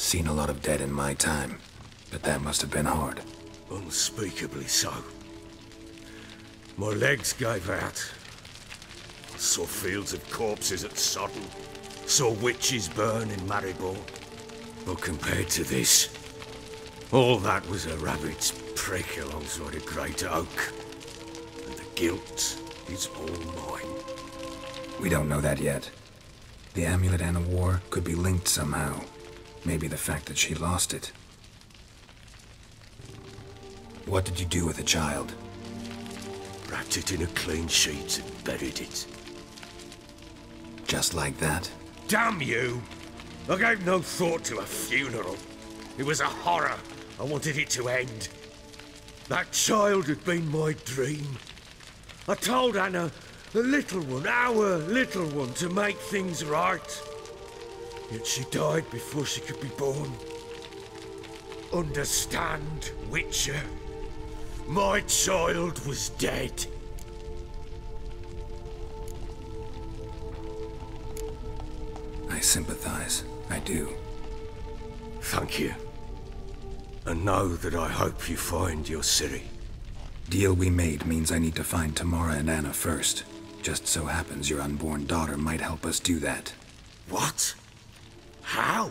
Seen a lot of dead in my time, but that must have been hard. Unspeakably so. My legs gave out. Saw fields of corpses at Sodden. Saw witches burn in Maribor. But compared to this, all that was a rabbit's prick alongside a great oak. And the guilt is all mine. We don't know that yet. The amulet and the war could be linked somehow. Maybe the fact that she lost it. What did you do with the child? Wrapped it in a clean sheet and buried it. Just like that? Damn you! I gave no thought to a funeral. It was a horror. I wanted it to end. That child had been my dream. I told Anna, the little one, our little one, to make things right. Yet she died before she could be born. Understand, Witcher? My child was dead. I sympathize. I do. Thank you. And know that I hope you find your Ciri. Deal we made means I need to find Tamara and Anna first. Just so happens your unborn daughter might help us do that. What? How?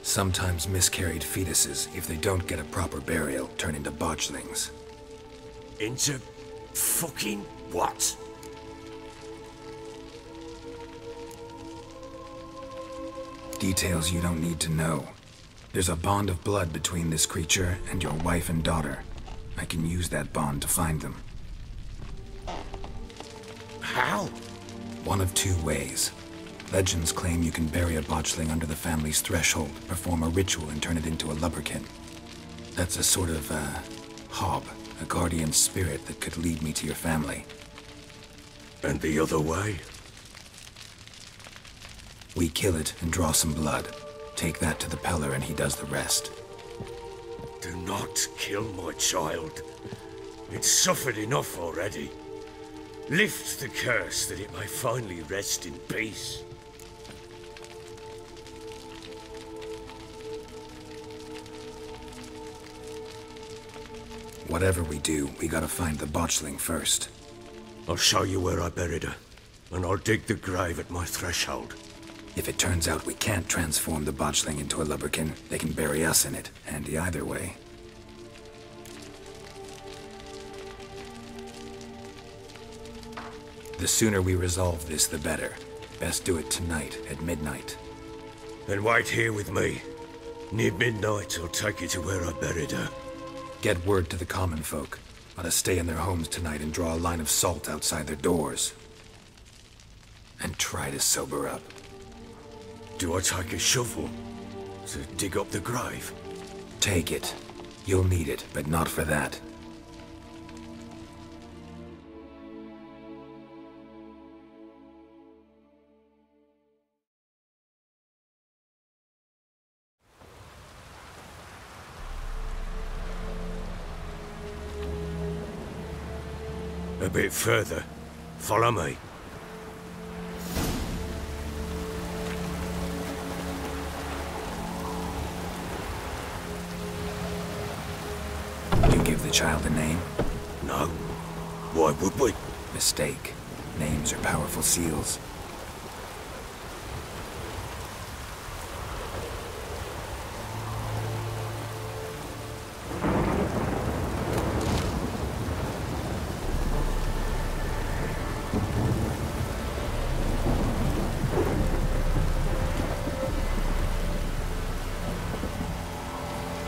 Sometimes miscarried fetuses, if they don't get a proper burial, turn into botchlings. Into fucking what? Details you don't need to know. There's a bond of blood between this creature and your wife and daughter. I can use that bond to find them. How? One of two ways. Legends claim you can bury a botchling under the family's threshold, perform a ritual, and turn it into a lubberkin. That's a sort of, hob, a guardian spirit that could lead me to your family. And the other way? We kill it and draw some blood. Take that to the Peller and he does the rest. Do not kill my child. It's suffered enough already. Lift the curse that it may finally rest in peace. Whatever we do, we gotta find the botchling first. I'll show you where I buried her, and I'll dig the grave at my threshold. If it turns out we can't transform the botchling into a lubberkin, they can bury us in it. Handy either way. The sooner we resolve this, the better. Best do it tonight, at midnight. Then wait here with me. Near midnight, I'll take you to where I buried her. Get word to the common folk. Let us stay in their homes tonight and draw a line of salt outside their doors. And try to sober up. Do I take a shovel to dig up the grave? Take it. You'll need it, but not for that. A bit further. Follow me. You give the child a name? No. Why would we? Mistake. Names are powerful seals.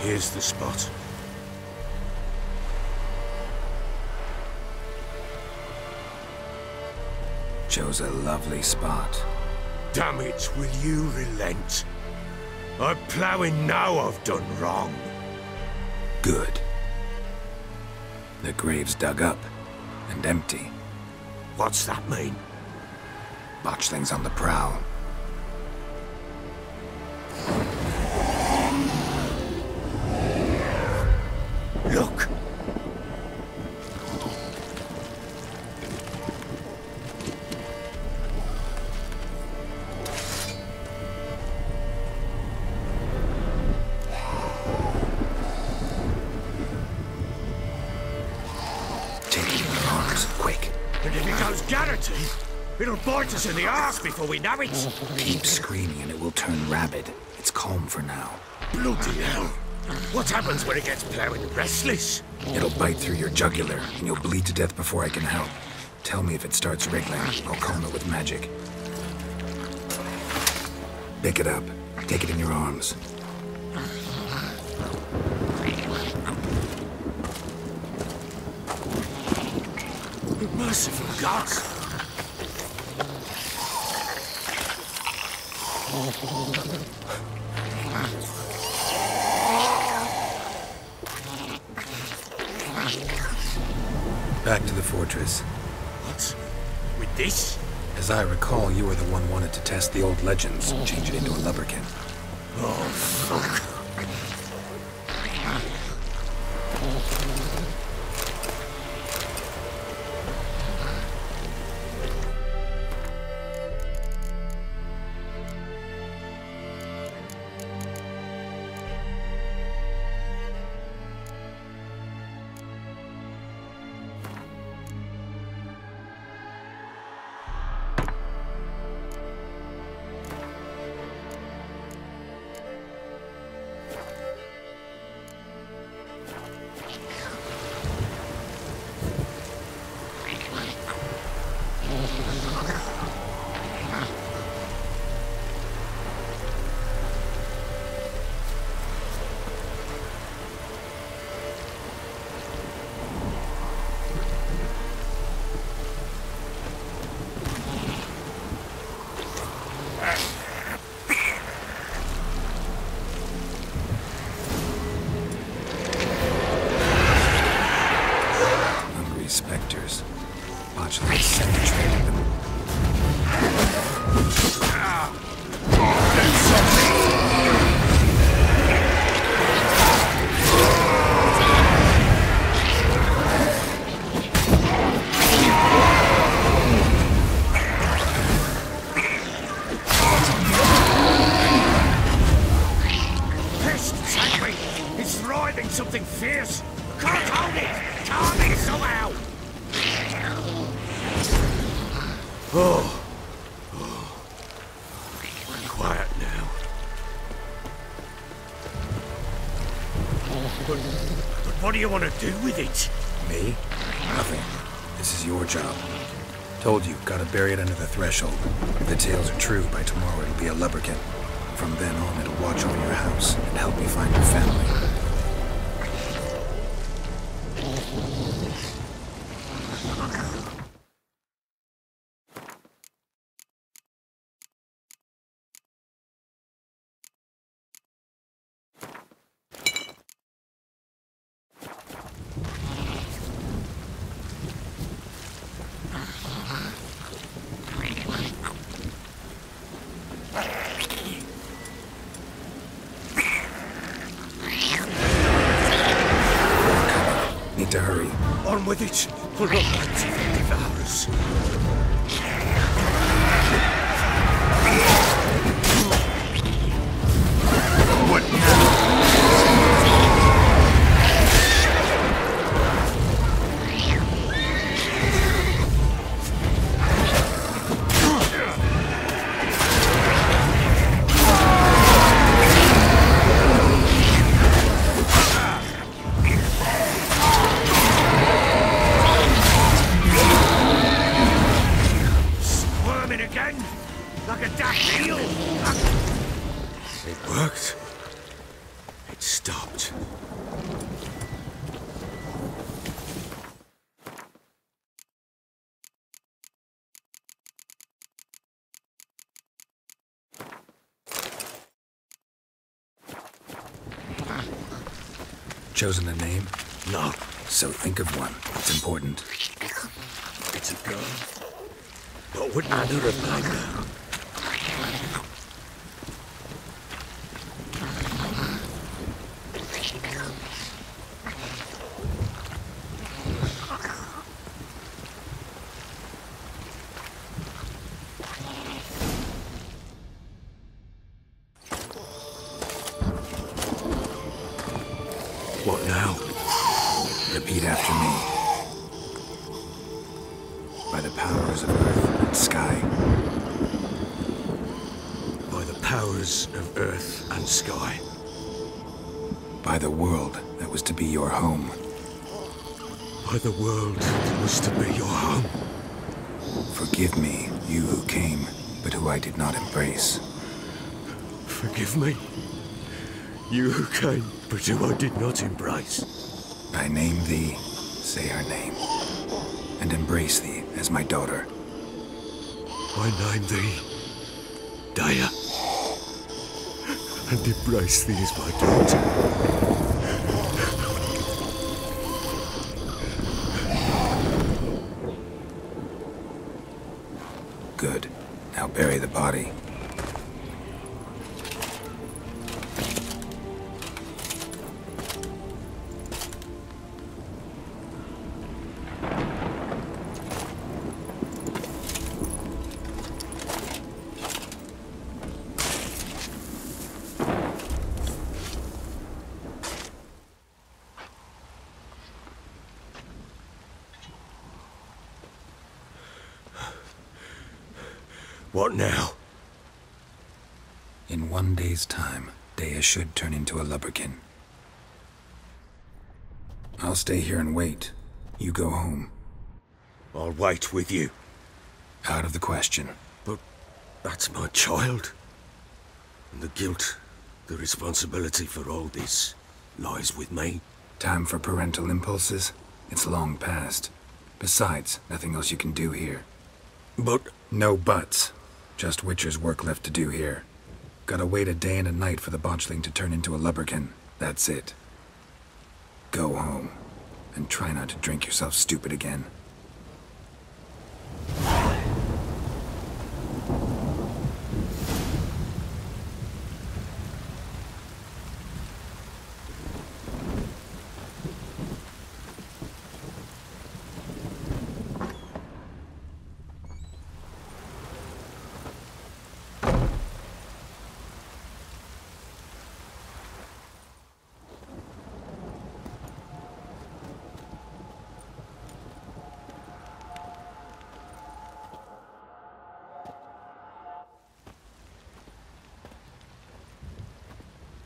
Here's the spot. Chose a lovely spot. Damn it, will you relent? I'm ploughing now I've done wrong. Good. The grave's dug up and empty. What's that mean? Botchling's on the prowl. Look! It goes guaranteed. It'll bite us in the arse before we know it. Keep screaming and it will turn rabid. It's calm for now. Bloody hell. What happens when it gets plowing restless? It'll bite through your jugular, and you'll bleed to death before I can help. Tell me if it starts wriggling. I'll calm it with magic. Pick it up. Take it in your arms. Merciful gods! Back to the fortress. What? With this? As I recall, you were the one wanted to test the old legends, change it into a lubberkin. Oh, fuck. Spectres. Botchling semi-trained them. Pest, Sangry! It's thriving something fierce! Can't hold it! Calm it somehow! Oh. Quiet now. But what do you want to do with it? Me? Nothing. This is your job. Told you, gotta bury it under the threshold. If the tales are true, by tomorrow it'll be a lubberkin. From then on, it'll watch over your house and help you find your family. Need to hurry. On with it! For not to devours. What now? Like a daft eel! It worked. It stopped. Chosen a name? No. So think of one. It's important. It's a girl. But wouldn't I do it like that? What now? Repeat after me. By the power powers of earth and sky. By the powers of earth and sky. By the world that was to be your home. By the world that was to be your home. Forgive me, you who came, but who I did not embrace. Forgive me, you who came, but who I did not embrace. I name thee, say her name, and embrace thee as my daughter. I name thee, Dea, and embrace thee as my daughter. Good. Now bury the body. What now? In 1 day's time, Dea should turn into a lubberkin. I'll stay here and wait. You go home. I'll wait with you. Out of the question. But that's my child. And the guilt, the responsibility for all this lies with me. Time for parental impulses? It's long past. Besides, nothing else you can do here. But... No buts. Just Witcher's work left to do here. Gotta wait a day and a night for the Botchling to turn into a lubberkin. That's it. Go home. And try not to drink yourself stupid again.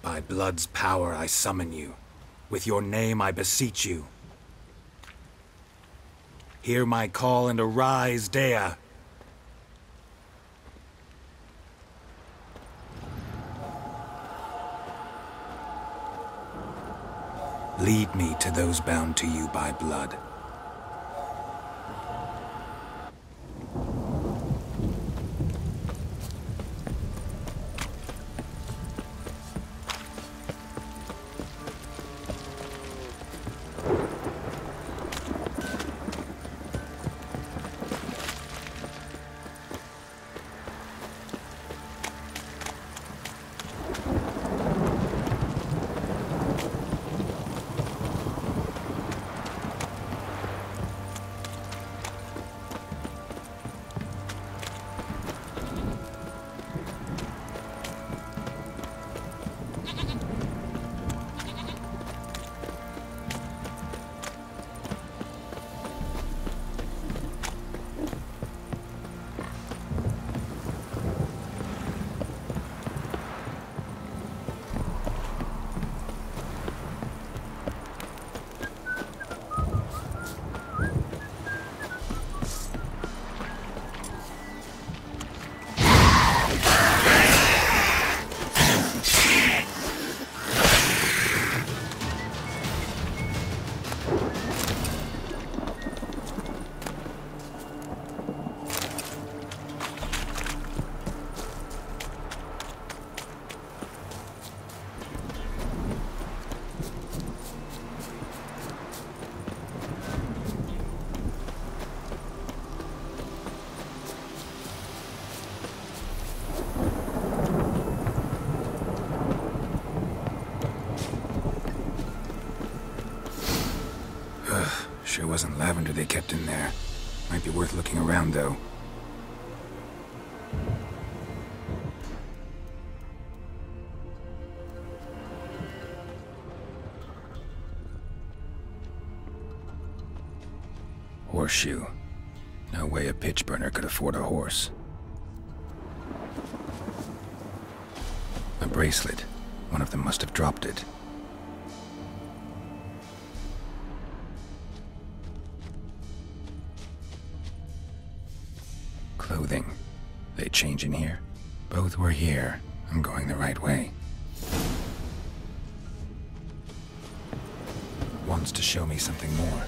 By blood's power I summon you. With your name I beseech you. Hear my call and arise, Dea. Lead me to those bound to you by blood. Sure wasn't lavender they kept in there. Might be worth looking around, though. Horseshoe. No way a pitch burner could afford a horse. A bracelet. One of them must have dropped it. Clothing. They change in here? Both were here. I'm going the right way. Wants to show me something more.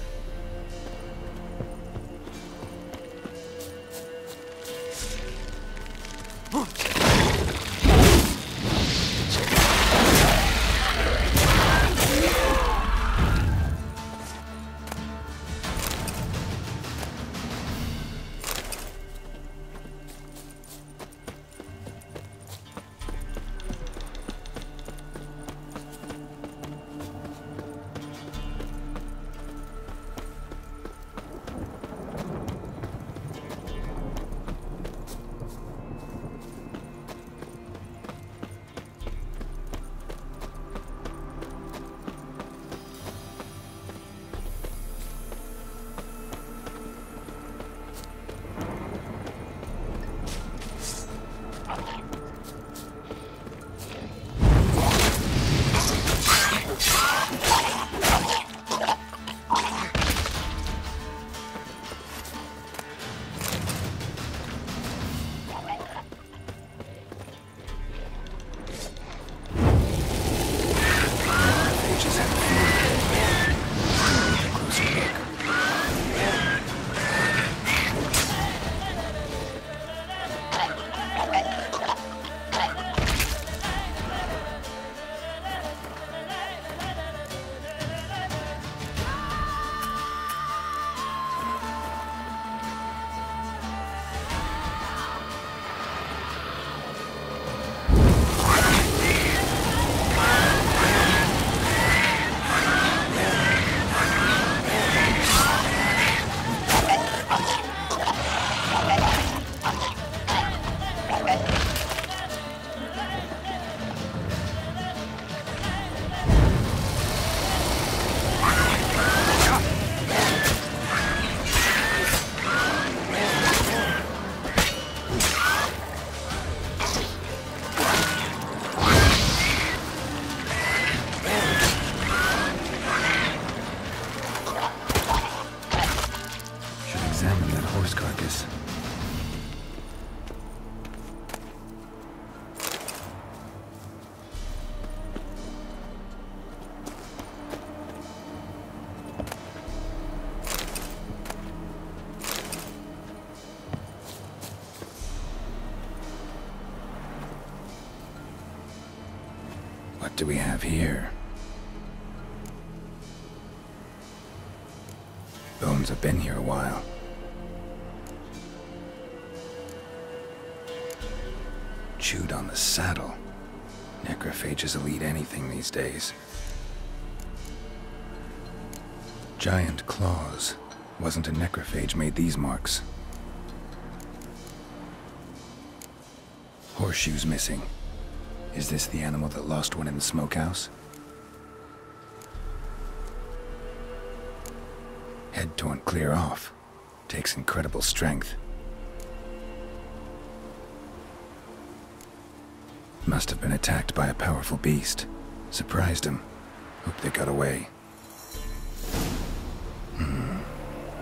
What do we have here? Bones have been here a while. Chewed on the saddle. Necrophages will eat anything these days. Giant claws. Wasn't a necrophage made these marks. Horseshoes missing. Is this the animal that lost one in the smokehouse? Head torn clear off. Takes incredible strength. Must have been attacked by a powerful beast. Surprised him. Hope they got away.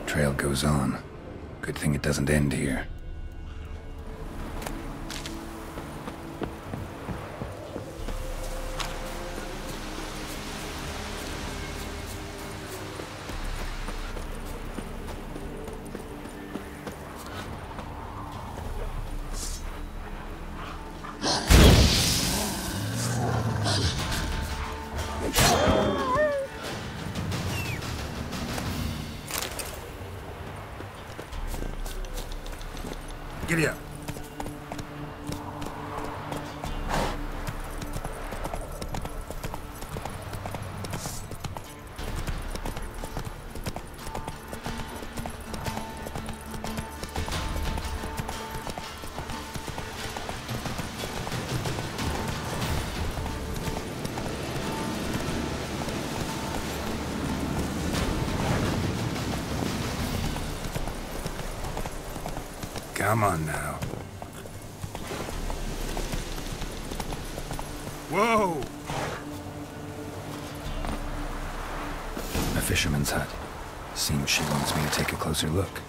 Trail goes on. Good thing it doesn't end here. Giddy up. Come on now. Whoa! A fisherman's hut. Seems she wants me to take a closer look.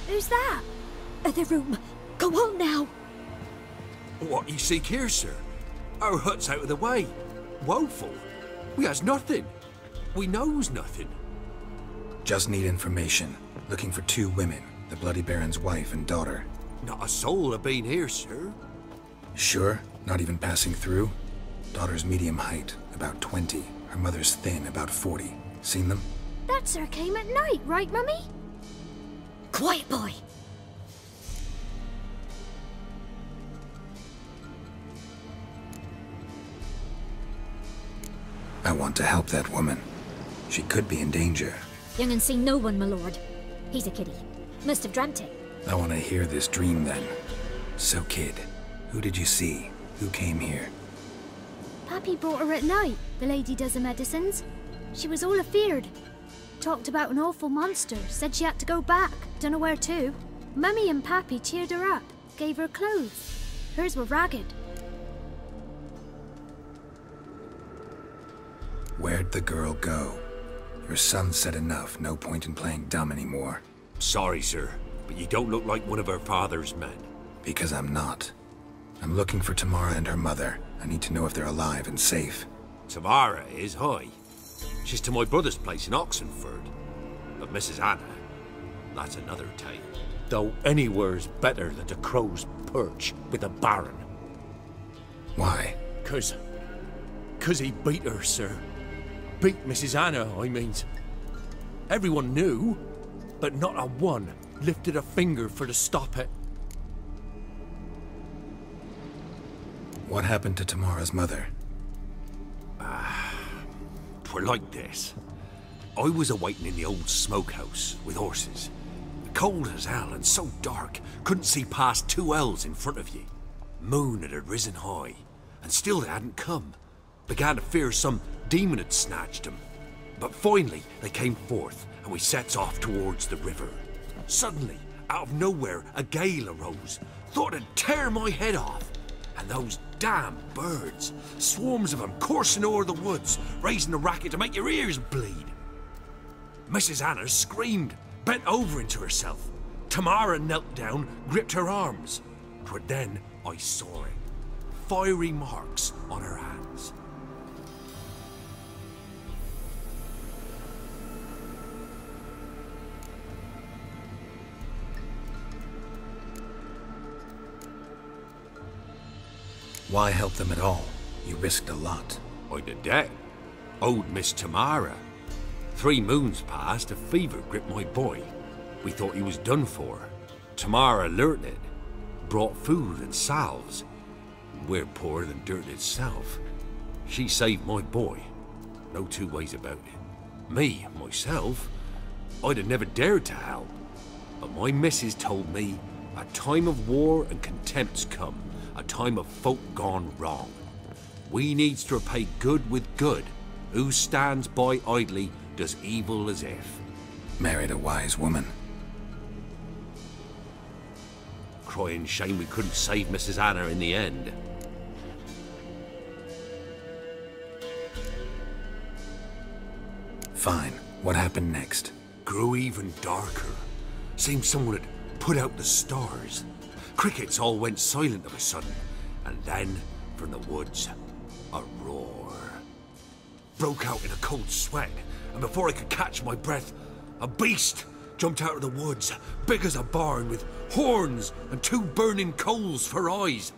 Who's that? The room. Go on now. What you seek here, sir? Our hut's out of the way. Woeful. We has nothing. We knows nothing. Just need information. Looking for 2 women, the Bloody Baron's wife and daughter. Not a soul have been here, sir. Sure? Not even passing through? Daughter's medium height, about 20. Her mother's thin, about 40. Seen them? That sir came at night, right, Mummy? Quiet, boy. I want to help that woman. She could be in danger. Young and seen no one, my lord. He's a kiddie. Must have dreamt it. I want to hear this dream then. So kid, who did you see? Who came here? Pappy brought her at night, the lady does the medicines. She was all afeared. Talked about an awful monster, said she had to go back, dunno where to. Mummy and Pappy cheered her up, gave her clothes. Hers were ragged. Where'd the girl go? Your son said enough, no point in playing dumb anymore. Sorry, sir, but you don't look like one of our father's men. Because I'm not. I'm looking for Tamara and her mother. I need to know if they're alive and safe. Tamara is, hi. She's to my brother's place in Oxenford. But Mrs. Anna, that's another tale. Though anywhere's better than the Crow's Perch with the Baron. Why? Cause he beat her, sir. Beat Mrs. Anna, I means. Everyone knew, but not a one lifted a finger for to stop it. What happened to Tamara's mother? Twere like this. I was awaiting in the old smokehouse with horses. Cold as hell and so dark, couldn't see past 2 ells in front of ye. Moon had risen high, and still they hadn't come. Began to fear some demon had snatched them. But finally they came forth, and we sets off towards the river. Suddenly, out of nowhere, a gale arose. Thought it'd tear my head off. And those damn birds, swarms of them coursing o'er the woods, raising a racket to make your ears bleed. Mrs. Anna screamed, bent over into herself. Tamara knelt down, gripped her arms. 'Twere then I saw it. Fiery marks on her hands. Why help them at all? You risked a lot. I'd a debt. Owed Miss Tamara. 3 moons passed, a fever gripped my boy. We thought he was done for. Tamara learnt it. Brought food and salves. We're poorer than dirt itself. She saved my boy. No 2 ways about it. Me, myself, I'd have never dared to help. But my missus told me a time of war and contempt's come. A time of folk gone wrong. We needs to repay good with good. Who stands by idly does evil as if. Married a wise woman. Crying shame we couldn't save Mrs. Anna in the end. Fine. What happened next? Grew even darker. Seemed someone had put out the stars. Crickets all went silent of a sudden, and then, from the woods, a roar. Broke out in a cold sweat, and before I could catch my breath, a beast jumped out of the woods, big as a barn, with horns and 2 burning coals for eyes.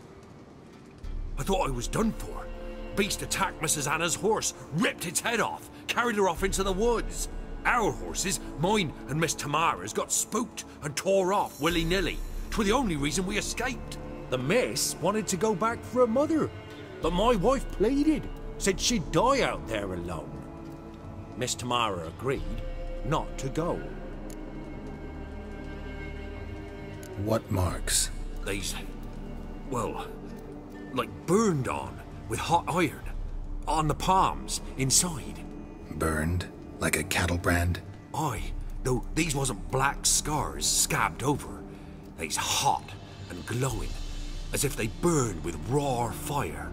I thought I was done for. Beast attacked Mrs. Anna's horse, ripped its head off, carried her off into the woods. Our horses, mine and Miss Tamara's, got spooked and tore off willy-nilly. 'Twere the only reason we escaped. The miss wanted to go back for her mother, but my wife pleaded, said she'd die out there alone. Miss Tamara agreed not to go. What marks? These, well, like burned on with hot iron. On the palms, inside. Burned? Like a cattle brand? Aye, though these wasn't black scars scabbed over. They's hot and glowing, as if they burned with raw fire.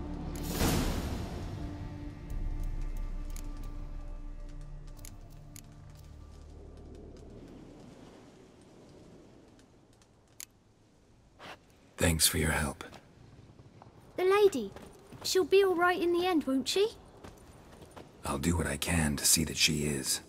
Thanks for your help. The lady. She'll be all right in the end, won't she? I'll do what I can to see that she is.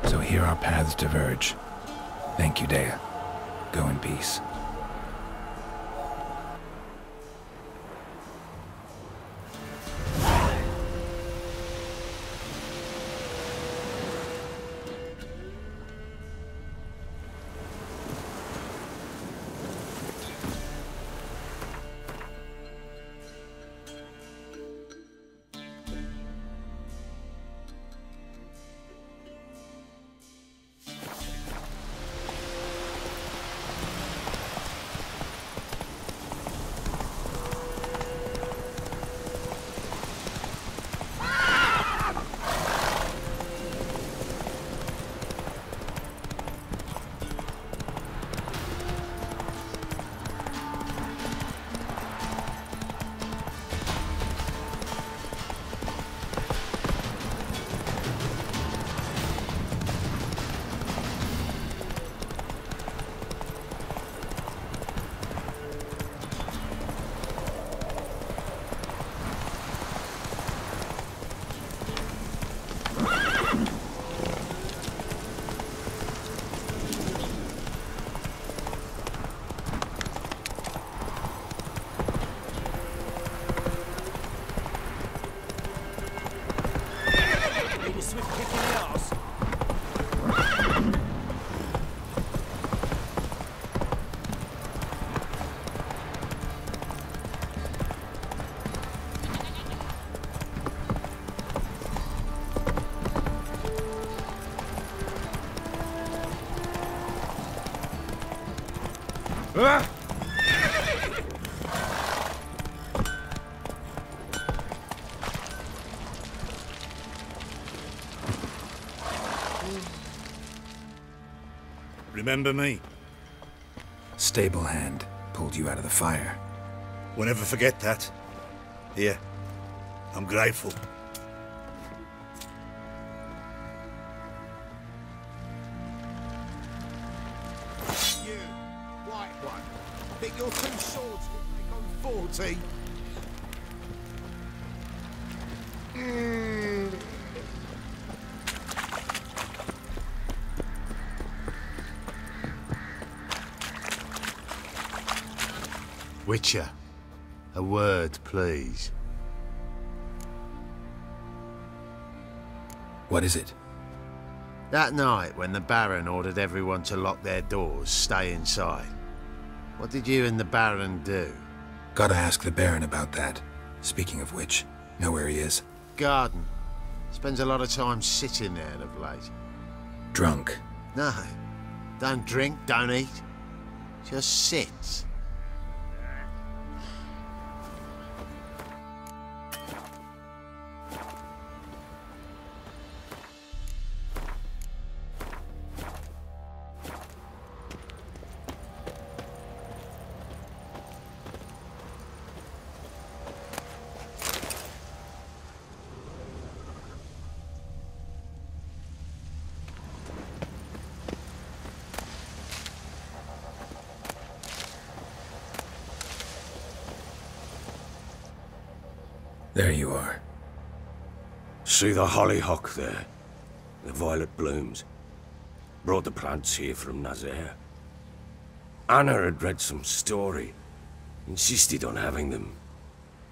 So here our paths diverge. Thank you, Dea. Go in peace. Remember me? Stable hand pulled you out of the fire. We'll never forget that. Here, I'm grateful. You, white one, think your two swords will make on 40? Witcher, a word, please. What is it? That night when the Baron ordered everyone to lock their doors, stay inside. What did you and the Baron do? Gotta ask the Baron about that. Speaking of which, know where he is? Garden. Spends a lot of time sitting there of late. Drunk. No, Don't drink, don't eat. Just sit. There you are. See the hollyhock there? The violet blooms. Brought the plants here from Nazaire. Anna had read some story. Insisted on having them.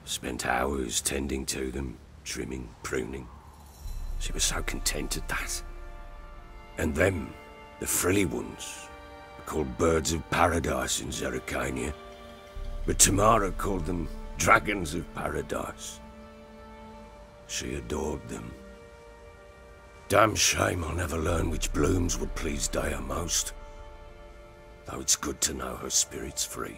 Spent hours tending to them, trimming, pruning. She was so content at that. And them, the frilly ones, are called birds of paradise in Zerrikania. But Tamara called them dragons of paradise. She adored them. Damn shame I'll never learn which blooms would please Dea most. Though it's good to know her spirit's free.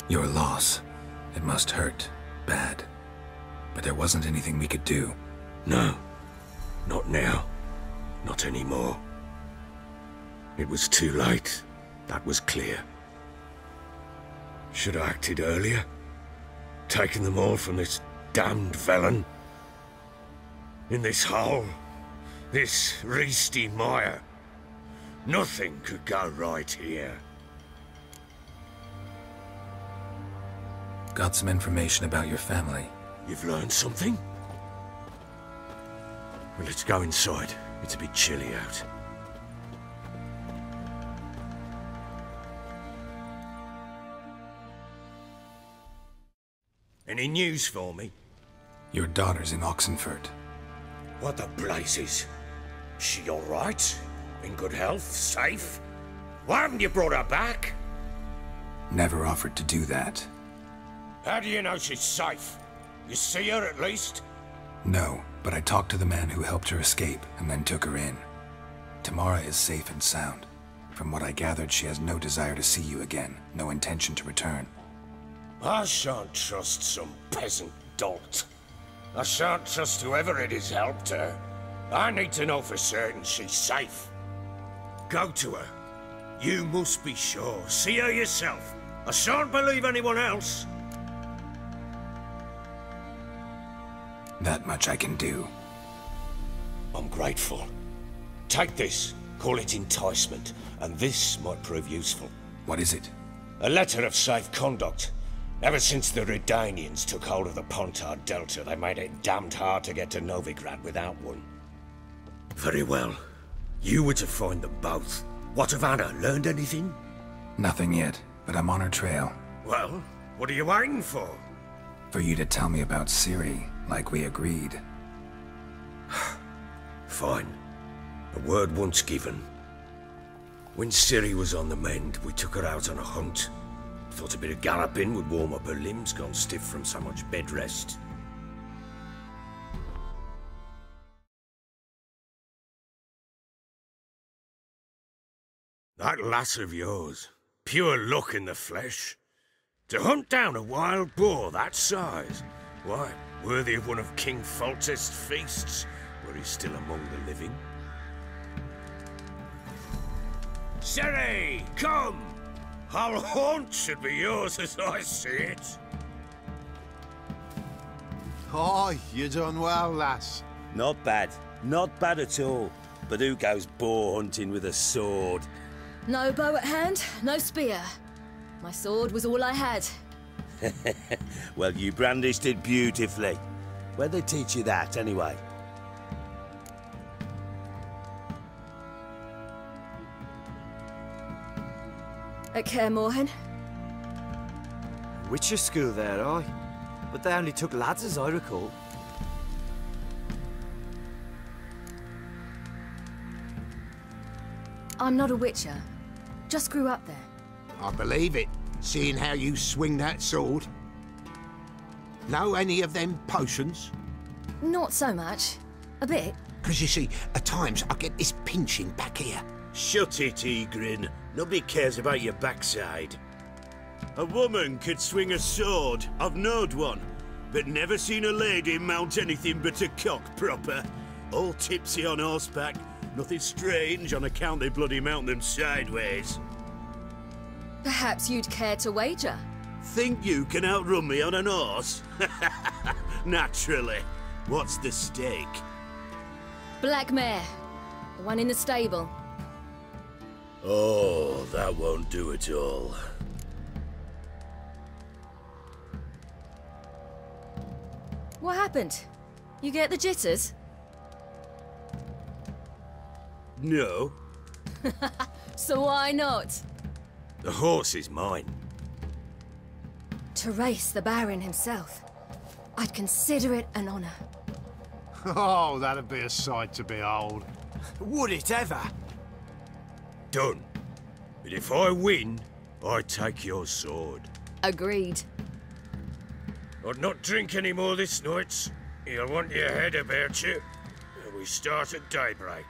Your loss. It must hurt. Bad. But there wasn't anything we could do. No. Not now. Not anymore. It was too late. That was clear. Should have acted earlier. Taken them all from this damned felon. In this hole. This reesty mire. Nothing could go right here. Got some information about your family. You've learned something? Well, let's go inside. It's a bit chilly out. Any news for me? Your daughter's in Oxenfurt. What the blazes? She all right? In good health? Safe? Why haven't you brought her back? Never offered to do that. How do you know she's safe? You see her at least? No, but I talked to the man who helped her escape and then took her in. Tamara is safe and sound. From what I gathered, she has no desire to see you again, no intention to return. I shan't trust some peasant dolt. I shan't trust whoever it is helped her. I need to know for certain she's safe. Go to her. You must be sure. See her yourself. I shan't believe anyone else. That much I can do. I'm grateful. Take this. Call it enticement. And this might prove useful. What is it? A letter of safe conduct. Ever since the Redanians took hold of the Pontard Delta, they made it damned hard to get to Novigrad without one. Very well. You were to find them both. What of Anna? Learned anything? Nothing yet, but I'm on her trail. Well, what are you waiting for? For you to tell me about Ciri, like we agreed. Fine. A word once given. When Ciri was on the mend, we took her out on a hunt. Thought a bit of galloping would warm up her limbs, gone stiff from so much bed rest. That lass of yours, pure luck in the flesh. To hunt down a wild boar that size, why, worthy of one of King Foltest's feasts, where he's still among the living. Ciri, come! Our haunt should be yours as I see it. Oh, you done well, lass. Not bad. Not bad at all. But who goes boar hunting with a sword? No bow at hand, no spear. My sword was all I had. Well, you brandished it beautifully. Where'd they teach you that, anyway? At Kaer Morhen. Witcher school there, aye. But they only took lads, as I recall. I'm not a witcher. Just grew up there. I believe it, seeing how you swing that sword. Know any of them potions? Not so much. A bit. Because you see, at times I get this pinching back here. Shut it, Egrin. Nobody cares about your backside. A woman could swing a sword. I've knowed one. But never seen a lady mount anything but a cock proper. All tipsy on horseback. Nothing strange on account they bloody mount them sideways. Perhaps you'd care to wager? Think you can outrun me on an horse? Naturally. What's the stake? Black mare. The one in the stable. Oh, that won't do at all. What happened? You get the jitters? No. So why not? The horse is mine. To race the Baron himself. I'd consider it an honor. Oh, that'd be a sight to behold. Would it ever? Done. But if I win, I take your sword. Agreed. I'd not drink any more this night. You'll want your head about you. We start at daybreak.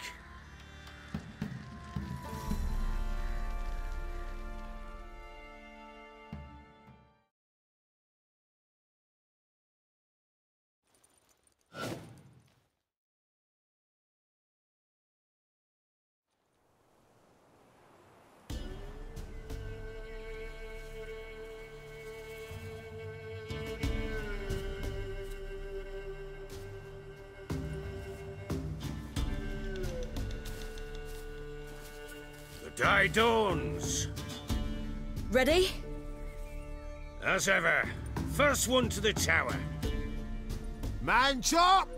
Day dawns. Ready? As ever, first one to the tower. Man chop!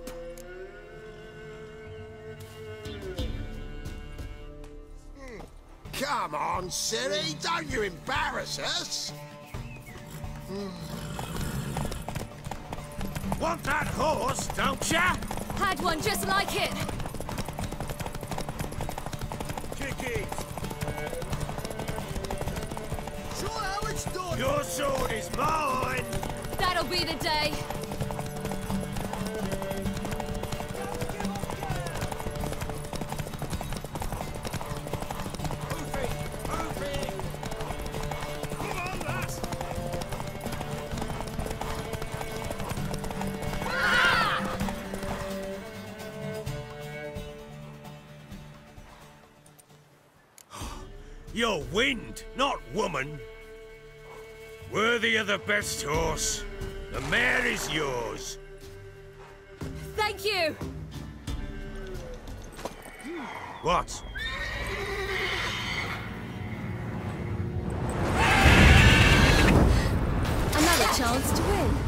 Come on, silly, don't you embarrass us! Want that horse, don't ya? Had one just like it. Kick it. Sure how it's done! Your sword is mine. That'll be the day. Come on, lass. You're wind, not woman. Worthy of the best horse. The mare is yours. Thank you. What? Another chance to win.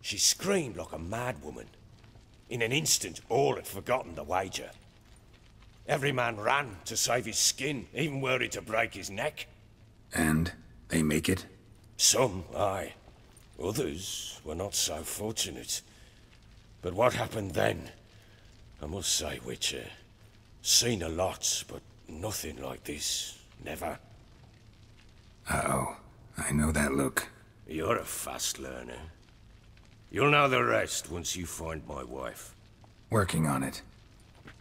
She screamed like a mad woman. In an instant, all had forgotten the wager. Every man ran to save his skin, even were it to break his neck. And they make it? Some, aye. Others were not so fortunate. But what happened then? I must say, Witcher, seen a lot, but nothing like this. Never. Uh-oh. I know that look. You're a fast learner. You'll know the rest once you find my wife. Working on it.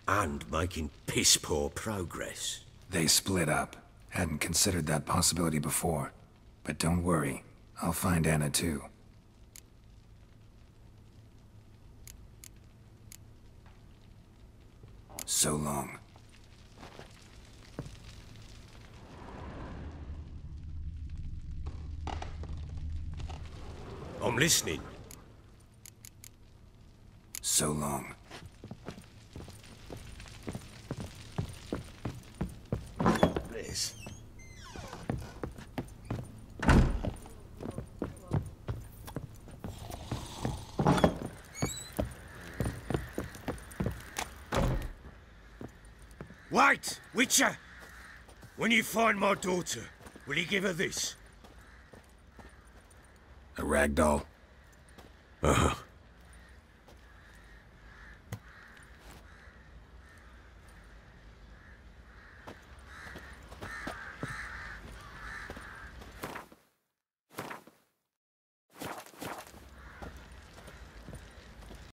And making piss-poor progress. They split up. Hadn't considered that possibility before. But don't worry. I'll find Anna too. So long. I'm listening. So long. Liz. Wait, Witcher! When you find my daughter, will you give her this? A rag doll? Uh-huh.